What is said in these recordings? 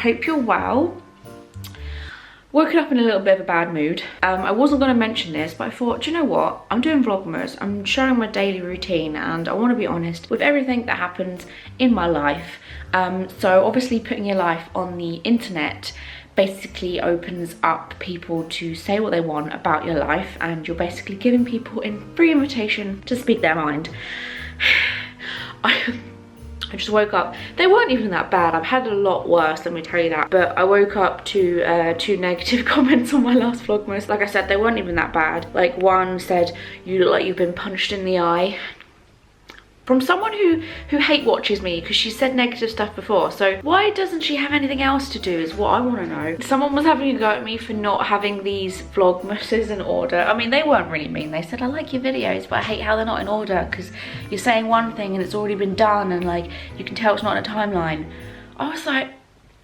hope you're well. Woken up in a little bit of a bad mood. I wasn't going to mention this, but I thought, do you know what? I'm doing Vlogmas. I'm showing my daily routine, and I want to be honest with everything that happens in my life. So obviously putting your life on the internet basically opens up people to say what they want about your life, and you're basically giving people a free invitation to speak their mind. I just woke up. They weren't even that bad. I've had a lot worse, let me tell you that. But I woke up to 2 negative comments on my last Vlogmas. Like I said, they weren't even that bad. Like, one said, "You look like you've been punched in the eye." From someone who hate watches me, because she said negative stuff before. So why doesn't she have anything else to do is what I want to know. Someone was having a go at me for not having these Vlogmases in order. I mean, they weren't really mean. They said, "I like your videos, but I hate how they're not in order because you're saying one thing and it's already been done, and like you can tell it's not in a timeline." I was like,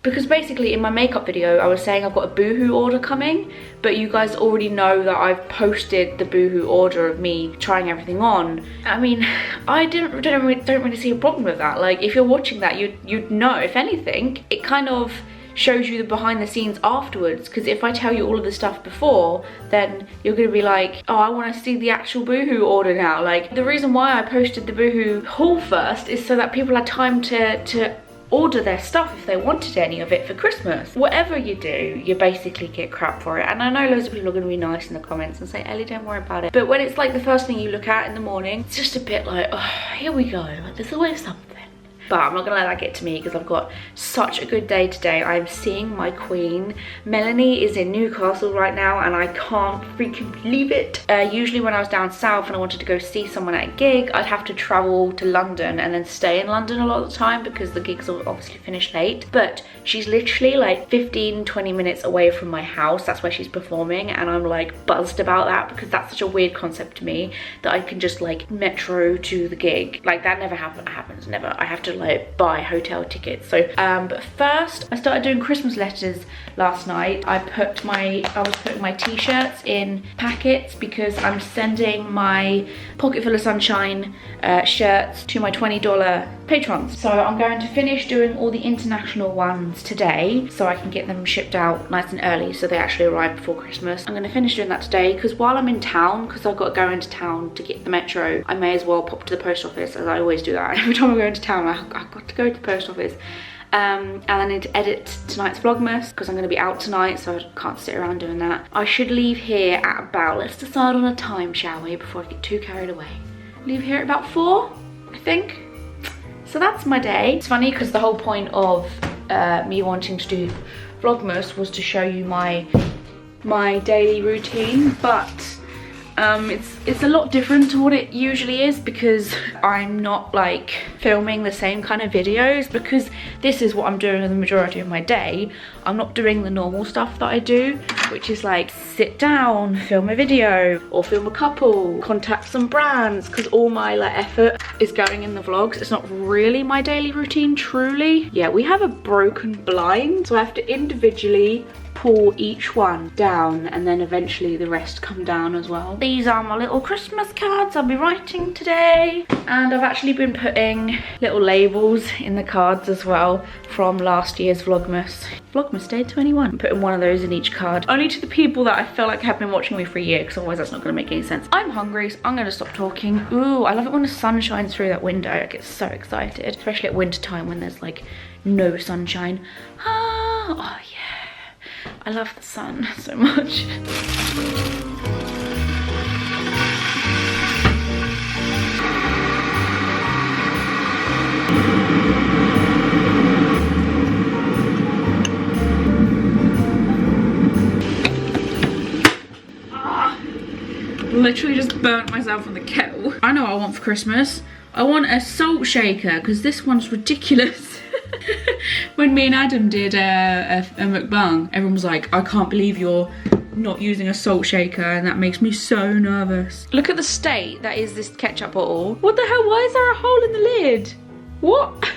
because basically in my makeup video I was saying I've got a Boohoo order coming, but you guys already know that I've posted the Boohoo order of me trying everything on. I mean, I don't really see a problem with that. Like, if you're watching that, you'd know. If anything, it kind of shows you the behind the scenes afterwards, because if I tell you all of the stuff before, then you're gonna be like, "Oh, I want to see the actual Boohoo order now." Like, the reason why I posted the Boohoo haul first is so that people had time to order their stuff if they wanted any of it for Christmas. Whatever you do, you basically get crap for it. And I know loads of people are going to be nice in the comments and say, "Ellie, don't worry about it." But when it's like the first thing you look at in the morning, it's just a bit like, oh, here we go. Like, there's always something. But I'm not gonna let that get to me, because I've got such a good day today. I'm seeing my queen. Melanie is in Newcastle right now, and I can't freaking believe it. Usually when I was down south and I wanted to go see someone at a gig, I'd have to travel to London and then stay in London a lot of the time because the gigs will obviously finish late. But she's literally like 15-20 minutes away from my house. That's where she's performing, and I'm like buzzed about that, because that's such a weird concept to me that I can just like metro to the gig. Like, that never happens, never. I have to like buy hotel tickets. So but first I started doing Christmas letters last night. I was putting my t-shirts in packets because I'm sending my Pocket Full of Sunshine shirts to my $20 patrons. So I'm going to finish doing all the international ones today so I can get them shipped out nice and early so they actually arrive before Christmas. I'm going to finish doing that today, because while I'm in town, because I've got to go into town to get the metro, I may as well pop to the post office, as I always do that. Every time I go into town, I've got to go to the post office. And I need to edit tonight's Vlogmas because I'm going to be out tonight, so I can't sit around doing that. I should leave here at about, let's decide on a time, shall we, before I get too carried away. Leave here at about 4, I think. So that's my day. It's funny because the whole point of me wanting to do Vlogmas was to show you my daily routine, but it's a lot different to what it usually is, because I'm not like filming the same kind of videos, because this is what I'm doing the majority of my day. I'm not doing the normal stuff that I do, which is like sit down, film a video, or film a couple, contact some brands, because all my like effort is going in the vlogs. It's not really my daily routine, truly. Yeah, we have a broken blind, so I have to individually pull each one down, and then eventually the rest come down as well. These are my little Christmas cards I'll be writing today, and I've actually been putting little labels in the cards as well from last year's Vlogmas Day 21. I'm putting one of those in each card, only to the people that I feel like have been watching me for a year, because otherwise that's not going to make any sense. I'm hungry, so I'm going to stop talking. Ooh, I love it when the sun shines through that window. I get so excited, especially at winter time when there's like no sunshine. Ah, oh yeah. I love the sun so much. Literally just burnt myself on the kettle. I know what I want for Christmas. I want a salt shaker, because this one's ridiculous. When me and Adam did a mukbang, everyone was like, "I can't believe you're not using a salt shaker," and that makes me so nervous. Look at the state that is this ketchup bottle. What the hell? Why is there a hole in the lid? What?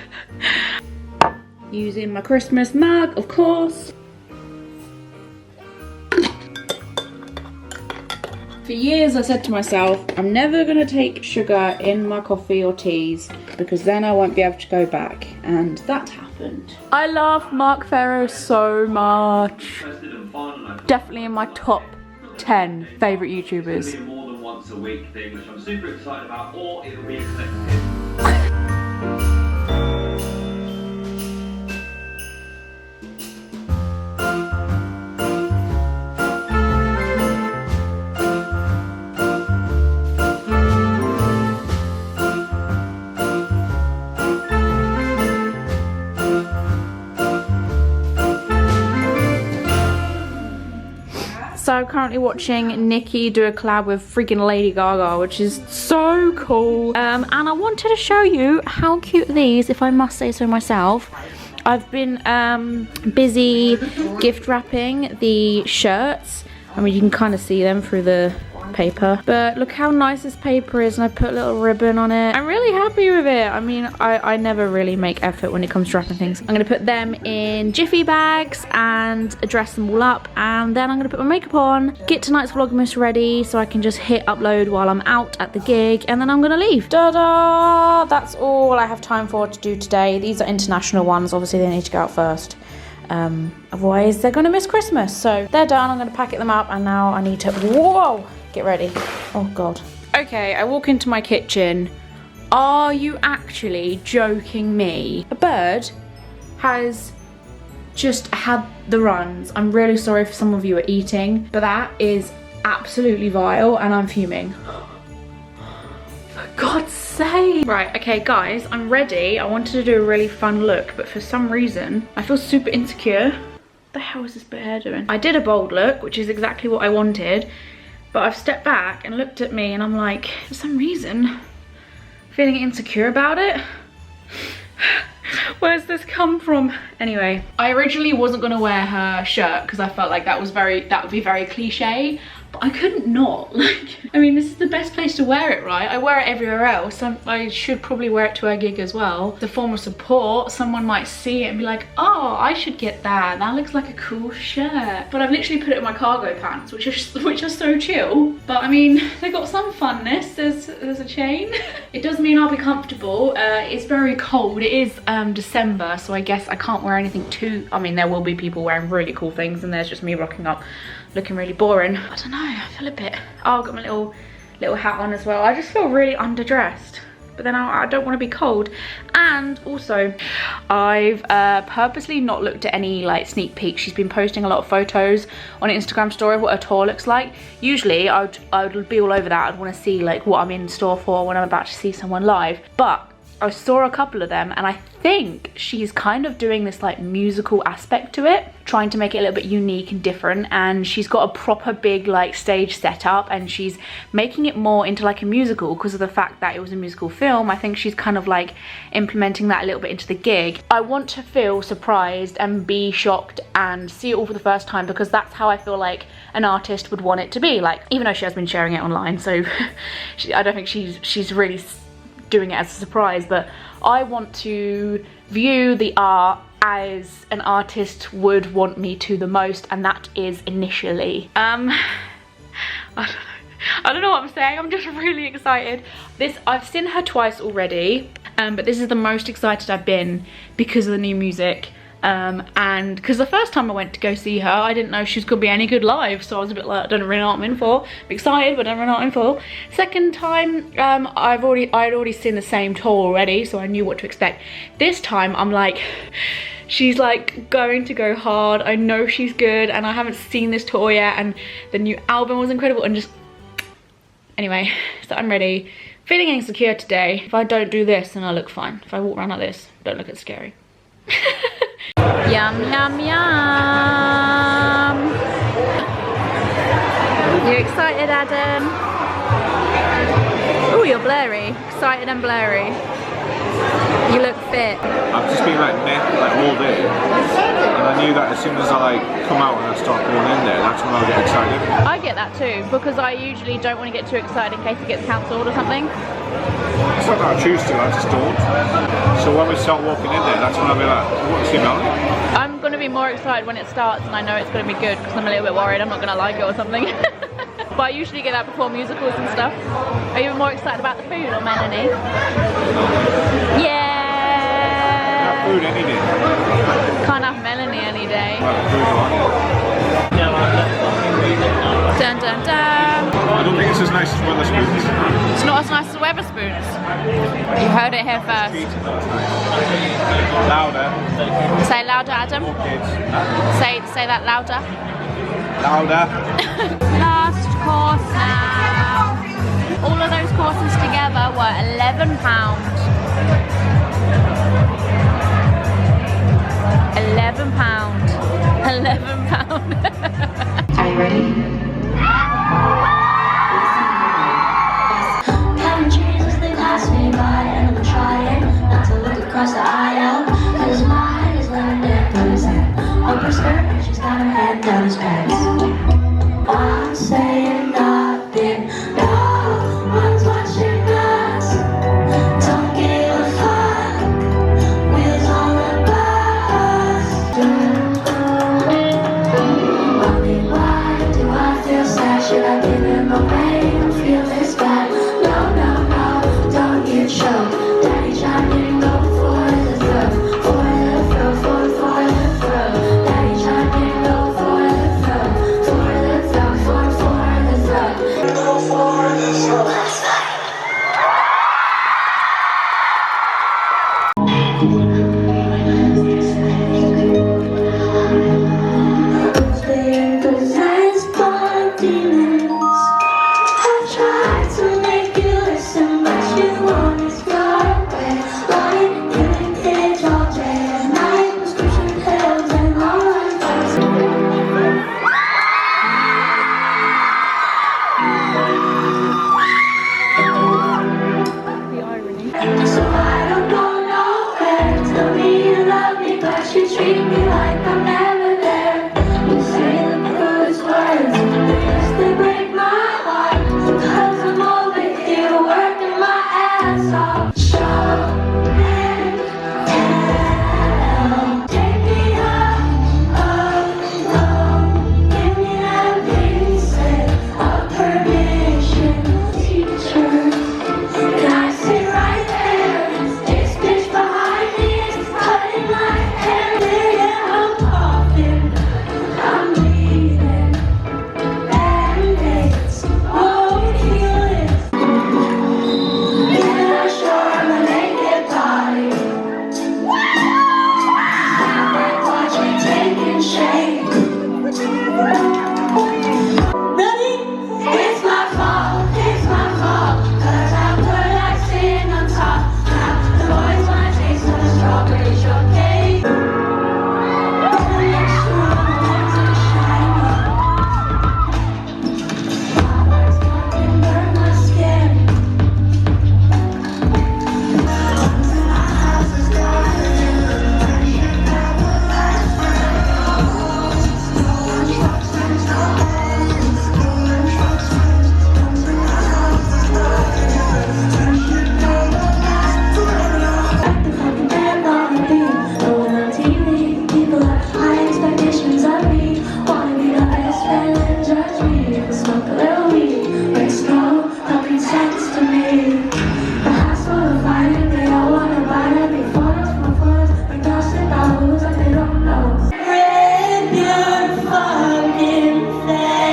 Using my Christmas mug, of course. For years I said to myself, I'm never gonna take sugar in my coffee or teas, because then I won't be able to go back, and that happened. happened? I love Mark Farrow so much. Definitely in my top 10 favourite YouTubers. More than once a week thing, which I'm super excited about, or it'll be collective. So currently watching Nicki do a collab with freaking Lady Gaga, which is so cool. And I wanted to show you how cute these, if I must say so myself. I've been busy gift wrapping the shirts. I mean, you can kind of see them through the paper, but look how nice this paper is, and I put a little ribbon on it. I'm really happy with it. I mean, I never really make effort when it comes to wrapping things. I'm gonna put them in jiffy bags and dress them all up, and then I'm gonna put my makeup on, get tonight's Vlogmas ready so I can just hit upload while I'm out at the gig, and then I'm gonna leave. Da-da! That's all I have time for to do today. These are international ones, obviously they need to go out first. Otherwise they're gonna miss Christmas. So they're done, I'm gonna packet them up, and now I need to, whoa, get ready. Oh God. Okay, I walk into my kitchen. Are you actually joking me? A bird has just had the runs. I'm really sorry if some of you are eating, but that is absolutely vile and I'm fuming. For God's sake. Right, okay guys, I'm ready. I wanted to do a really fun look, but for some reason, I feel super insecure. What the hell is this bit of hair doing? I did a bold look, which is exactly what I wanted, but I've stepped back and looked at me and I'm like, for some reason, feeling insecure about it. Where's this come from? Anyway, I originally wasn't gonna wear her shirt because I felt like that would be very cliche, but I couldn't not. Like, I mean, this is the best place to wear it, right? I wear it everywhere else. I should probably wear it to her gig as well. The form of support, someone might see it and be like, oh, I should get that. That looks like a cool shirt. But I've literally put it in my cargo pants, which are so chill. But I mean, they got some funness. There's a chain. It does mean I'll be comfortable. It's very cold. It is December, so I guess I can't wear anything too, I mean, there will be people wearing really cool things and there's just me rocking up looking really boring. I don't know, I feel a bit, oh, I've got my little hat on as well. I just feel really underdressed, but then I don't want to be cold. And also, I've purposely not looked at any like sneak peeks. She's been posting a lot of photos on Instagram story of what her tour looks like. Usually I would be all over that. I'd want to see like what I'm in store for when I'm about to see someone live, but I saw a couple of them and I think she's kind of doing this like musical aspect to it, trying to make it a little bit unique and different, and she's got a proper big like stage setup and she's making it more into like a musical because of the fact that it was a musical film. I think she's kind of like implementing that a little bit into the gig. I want to feel surprised and be shocked and see it all for the first time, because that's how I feel like an artist would want it to be. Like, even though she has been sharing it online, so I don't think she's really doing it as a surprise, but I want to view the art as an artist would want me to the most, and that is initially. I don't know what I'm saying. I'm just really excited. I've seen her twice already, but this is the most excited I've been because of the new music. And because the first time I went to go see her, I didn't know she was gonna be any good live, so I was a bit like, I don't really know what I'm in for. I'm excited, but I don't really know what I'm in for. Second time, I'd already seen the same tour already, so I knew what to expect. This time, I'm like, she's like going to go hard. I know she's good, and I haven't seen this tour yet, and the new album was incredible, and just, anyway, so I'm ready. Feeling insecure today. If I don't do this, then I look fine. If I walk around like this, don't look as scary. Yum, yum, yum. You excited, Adam? Oh, you're blurry. Excited and blurry. You look fit. I've just been like all day, and I knew that as soon as I like come out and I start going in there, that's when I'll get excited. I get that too, because I usually don't want to get too excited in case it gets cancelled or something. It's not that I choose to, I just don't. So when we start walking in there, that's when I'll be like, I want to see Melanie. I'm going to be more excited when it starts and I know it's going to be good, because I'm a little bit worried I'm not going to like it or something. But I usually get that before musicals and stuff. Are you more excited about the food or Melanie? Yeah! food any day. Can't have Melanie any day. Dun dun dun. I don't think it's as nice as Wetherspoons. It's not as nice as Wetherspoons. You heard it here first. Louder. Say louder, Adam. Kids. Say that louder. Louder. Last course now. All of those courses together were £11. £11. Are you ready? Across the aisle, cause mine is lavender through his hair. Up her skirt, and she's got her hand down his pants. I'm saying nothing, no one's watching us. Don't give a fuck, wheels on the bus. Mommy, why do I feel sad? Should I give him away and feel this bad? No, no, no, don't you show. Daddy chimed in, go for the throat, for the throat, for the throat. Daddy chimed in, go for the throat, for the throat, for the throat. Go for the throat. Staying possessed by demons. I've tried to make you listen, but you won't. It's far away, lying in a cage all day and night. Prescription pills and all I So I don't go nowhere. Tell me you love me, but you treat me like I'm never there. You say the cruelest words, they break my heart. Cause I'm over here working my ass off. Show me hell. Take me up, give me that basic of permission. Teacher, can I sit right there? This bitch behind me is cutting my hair. Yeah, I'm coughing, I'm bleeding. Band-aids won't heal it. Yeah, sure, I'm a naked body. Watch me taking shape. Really? It's my fault, cause I put icing on top. Now the boys want a taste of the strawberry shortcake. Make sure the ones are shiny. Flowers fucking burn my skin. My house is the fucking band on the beat. No one on TV. People have high expectations of me. Wanna be the best friend and judge me. If I smoke a little weed, but it's no fucking sense to me. The house full of fire, they all wanna buy that big photos from photos. Like gossip about who's like they don't know. Rip your fucking face.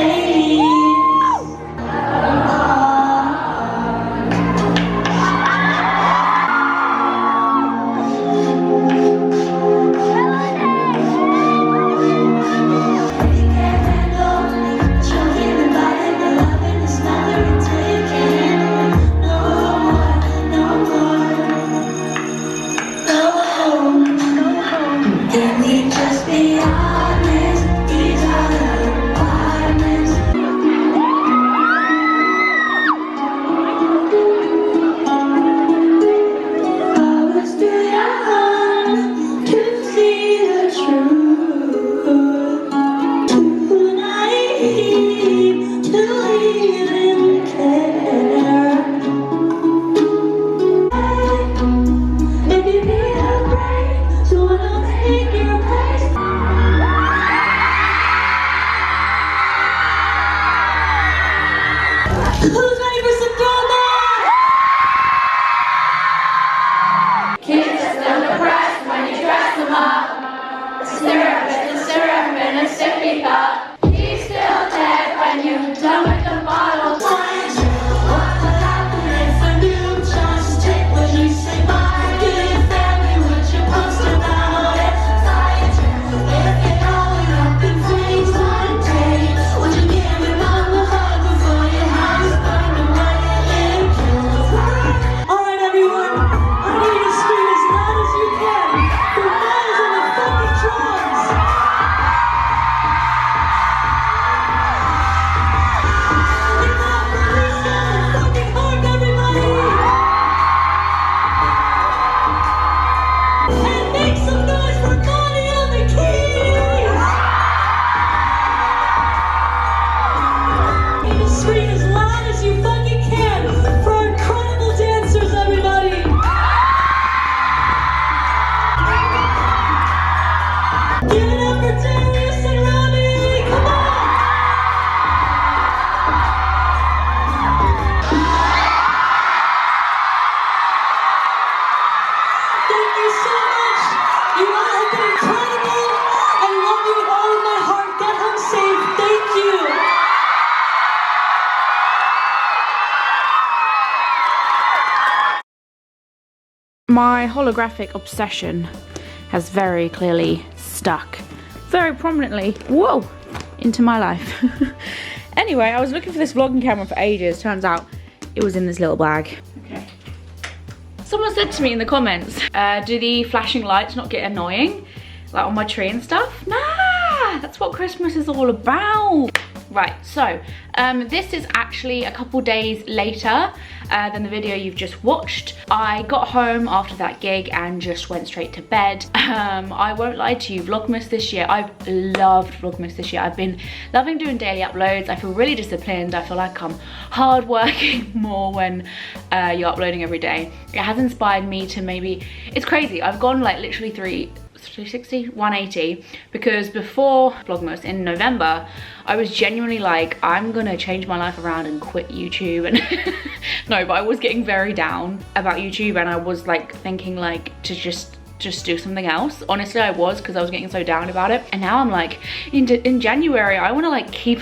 Can we just be honest? These are the requirements. I was too young to see the truth, too naive to even care. Maybe be afraid to wanna take your place. Who's ready for some throwback? Kids are still depressed when you try My holographic obsession has very clearly stuck very prominently, whoa, into my life. Anyway, I was looking for this vlogging camera for ages. Turns out it was in this little bag. Okay. Someone said to me in the comments, do the flashing lights not get annoying? Like on my tree and stuff? Nah, that's what Christmas is all about. Right, so this is actually a couple days later than the video you've just watched. I got home after that gig and just went straight to bed. I won't lie to you, Vlogmas this year, I've loved Vlogmas this year. I've been loving doing daily uploads. I feel really disciplined. I feel like I'm hardworking more when you're uploading every day. It has inspired me to maybe, it's crazy, I've gone like literally 360, 180, because before Vlogmas in November, I was genuinely like, I'm gonna change my life around and quit YouTube. And no, but I was getting very down about YouTube, and I was like thinking like to just do something else. Honestly, I was, because I was getting so down about it. And now I'm like, in January, I want to like keep,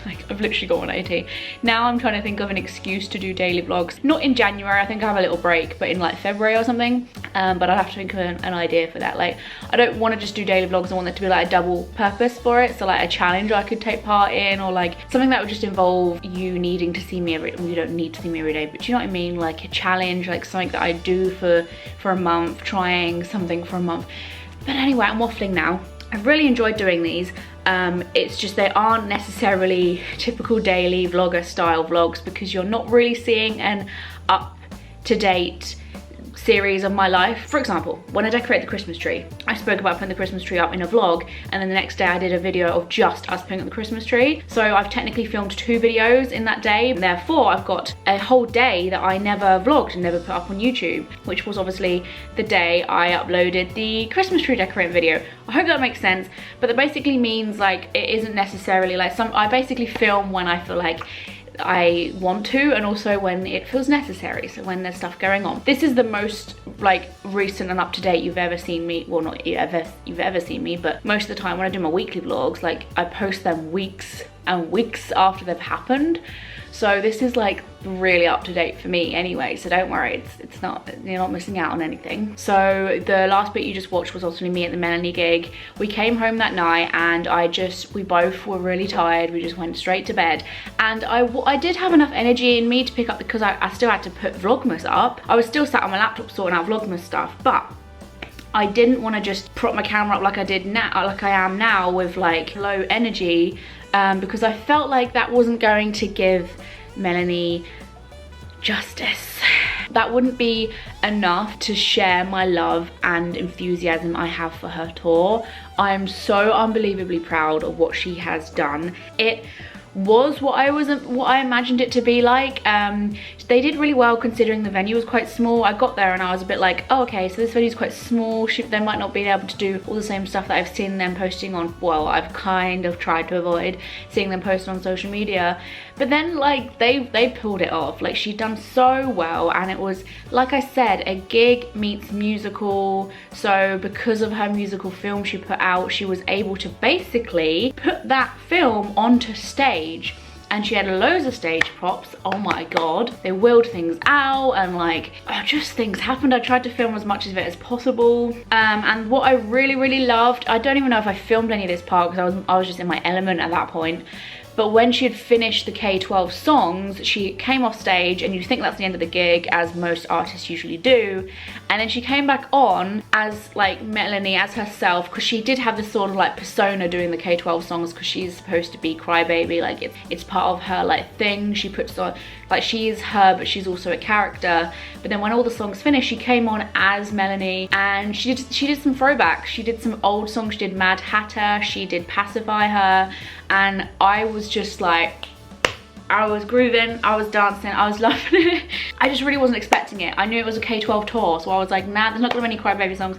like I've literally got 180. Now I'm trying to think of an excuse to do daily vlogs. Not in January, I think I have a little break, but in like February or something. But I'd have to think of an idea for that. Like, I don't want to just do daily vlogs. I want there to be like a double purpose for it. So like a challenge I could take part in, or like something that would just involve you needing to see me every, well, you don't need to see me every day, but you know what I mean? Like a challenge, like something that I do for a month, trying something for a month. But anyway, I'm waffling now. I've really enjoyed doing these. It's just they aren't necessarily typical daily vlogger style vlogs, because you're not really seeing an up-to-date series of my life. For example, when I decorate the Christmas tree, I spoke about putting the Christmas tree up in a vlog, and then the next day I did a video of just us putting up the Christmas tree. So I've technically filmed 2 videos in that day, and therefore I've got a whole day that I never vlogged and never put up on YouTube, which was obviously the day I uploaded the Christmas tree decorating video. I hope that makes sense, but that basically means like it isn't necessarily like I basically film when I feel like I want to, and also when it feels necessary, so when there's stuff going on. This is the most like recent and up-to-date you've ever seen me, well, not you've ever seen me, but most of the time when I do my weekly vlogs, like I post them weeks and weeks after they've happened. So this is like really up to date for me anyway, so don't worry, it's not, you're not missing out on anything. So the last bit you just watched was obviously me at the Melanie gig. We came home that night and we both were really tired. We just went straight to bed, and I did have enough energy in me to pick up, because I still had to put Vlogmas up. I was still sat on my laptop sorting out Vlogmas stuff, but I didn't want to just prop my camera up like I did now, like I am now, with like low energy, because I felt like that wasn't going to give Melanie justice. That wouldn't be enough to share my love and enthusiasm I have for her tour. I am so unbelievably proud of what she has done. It was what I imagined it to be like. They did really well considering the venue was quite small. I got there and I was a bit like, oh, okay, so this venue is quite small. They might not be able to do all the same stuff that I've seen them posting on, well, I've kind of tried to avoid seeing them post on social media. But then like they pulled it off. Like, she'd done so well, and it was, like I said, a gig meets musical. So because of her musical film she put out, she was able to basically put that film onto stage. And she had loads of stage props. Oh my god, they wheeled things out, and like, just things happened. I tried to film as much of it as possible. And what I really loved, I don't even know if I filmed any of this part because I was just in my element at that point, but when she had finished the K-12 songs, she came off stage, and you think that's the end of the gig, as most artists usually do, and then she came back on as like Melanie, as herself, because she did have this sort of like persona doing the K-12 songs, because she's supposed to be crybaby, like it's part of her like thing she puts on, like she's her but she's also a character. But then when all the songs finished, she came on as Melanie, and she did some throwbacks. She did some old songs. She did Mad Hatter, she did Pacify Her, and I was just like, I was grooving, I was dancing, I was loving it. I just really wasn't expecting it. I knew it was a K-12 tour, so I was like, nah, there's not gonna be any crybaby songs.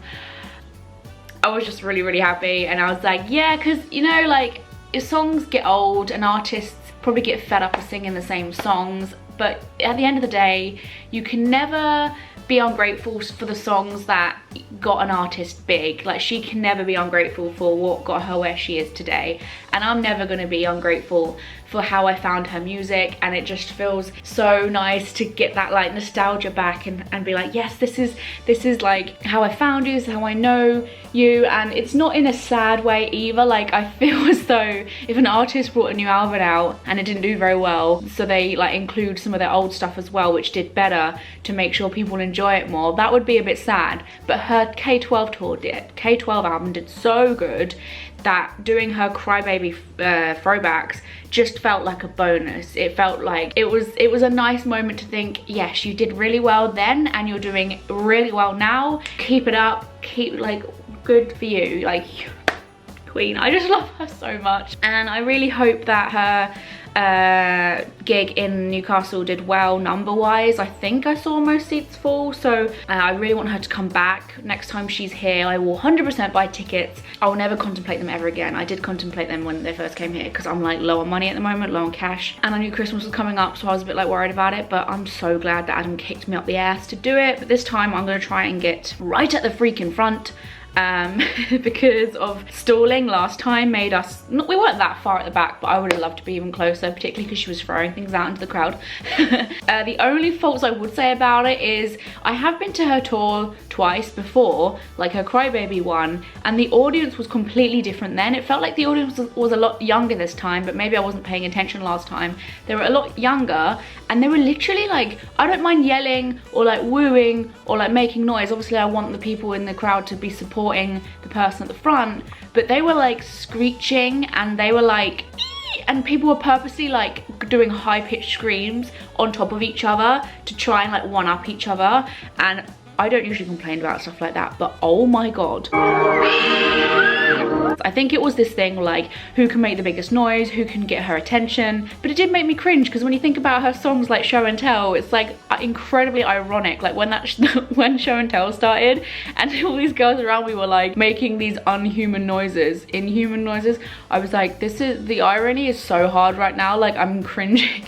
I was just really happy, and I was like, yeah, because you know, like, if songs get old and artists probably get fed up of singing the same songs, but at the end of the day, you can never be ungrateful for the songs that got an artist big. Like, she can never be ungrateful for what got her where she is today. and I'm never going to be ungrateful for how I found her music, and it just feels so nice to get that like nostalgia back and be like, yes, this is like how I found you, this is how I know you. And it's not in a sad way either. Like, I feel as though if an artist brought a new album out and it didn't do very well, so they like include some of their old stuff as well, which did better to make sure people enjoy it more, that would be a bit sad. But her K12 tour did. K12 album did so good that doing her Crybaby throwbacks just felt like a bonus. It felt like it was a nice moment to think, yes, you did really well then and you're doing really well now. Keep it up, keep like, good for you, like, queen. I just love her so much, and I really hope that her gig in Newcastle did well number wise. I think I saw most seats full, so I really want her to come back. Next time she's here, I will 100% buy tickets. I will never contemplate them ever again. I did contemplate them when they first came here because I'm like low on money at the moment, low on cash, and I knew Christmas was coming up, so I was a bit like worried about it. But I'm so glad that Adam kicked me up the ass to do it. But this time I'm gonna try and get right at the freaking front, because of stalling last time made us, we weren't that far at the back, but I would have loved to be even closer, particularly because she was throwing things out into the crowd. The only faults I would say about it is I have been to her tour twice before, like her Crybaby one, and the audience was completely different then. It felt like the audience was a lot younger this time, but maybe I wasn't paying attention last time. They were a lot younger, and they were literally like, I don't mind yelling or like wooing or like making noise. Obviously I want the people in the crowd to be supporting the person at the front, but they were like screeching and they were like ee! And people were purposely like doing high-pitched screams on top of each other to try and like one-up each other. And I don't usually complain about stuff like that, but oh my god. I think it was this thing like, who can make the biggest noise, who can get her attention. But it did make me cringe, because when you think about her songs like Show and Tell, it's like incredibly ironic. Like when Show and Tell started and all these girls around me were like making these inhuman noises, I was like, the irony is so hard right now, like I'm cringing.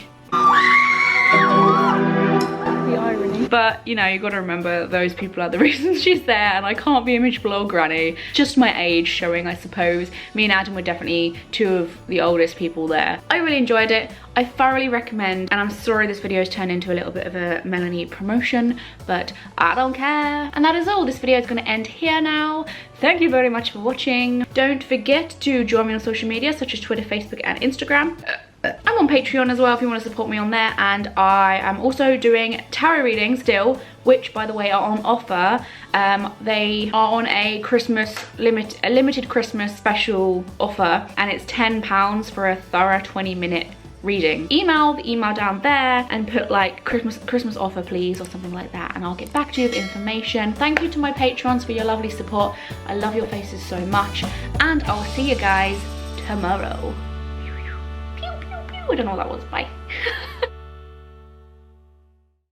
But you know, you gotta remember those people are the reasons she's there, and I can't be a miserable old granny. Just my age showing, I suppose. Me and Adam were definitely two of the oldest people there. I really enjoyed it. I thoroughly recommend, and I'm sorry this video has turned into a little bit of a Melanie promotion, but I don't care. And that is all. This video is gonna end here now. Thank you very much for watching. Don't forget to join me on social media such as Twitter, Facebook, and Instagram. I'm on Patreon as well if you want to support me on there, and I am also doing tarot readings still, which by the way are on offer. They are on a limited Christmas special offer, and it's £10 for a thorough 20-minute reading. Email the email down there and put like Christmas offer please or something like that, and I'll get back to you with information. Thank you to my patrons for your lovely support. I love your faces so much, and I'll see you guys tomorrow. I don't know what that was. Bye.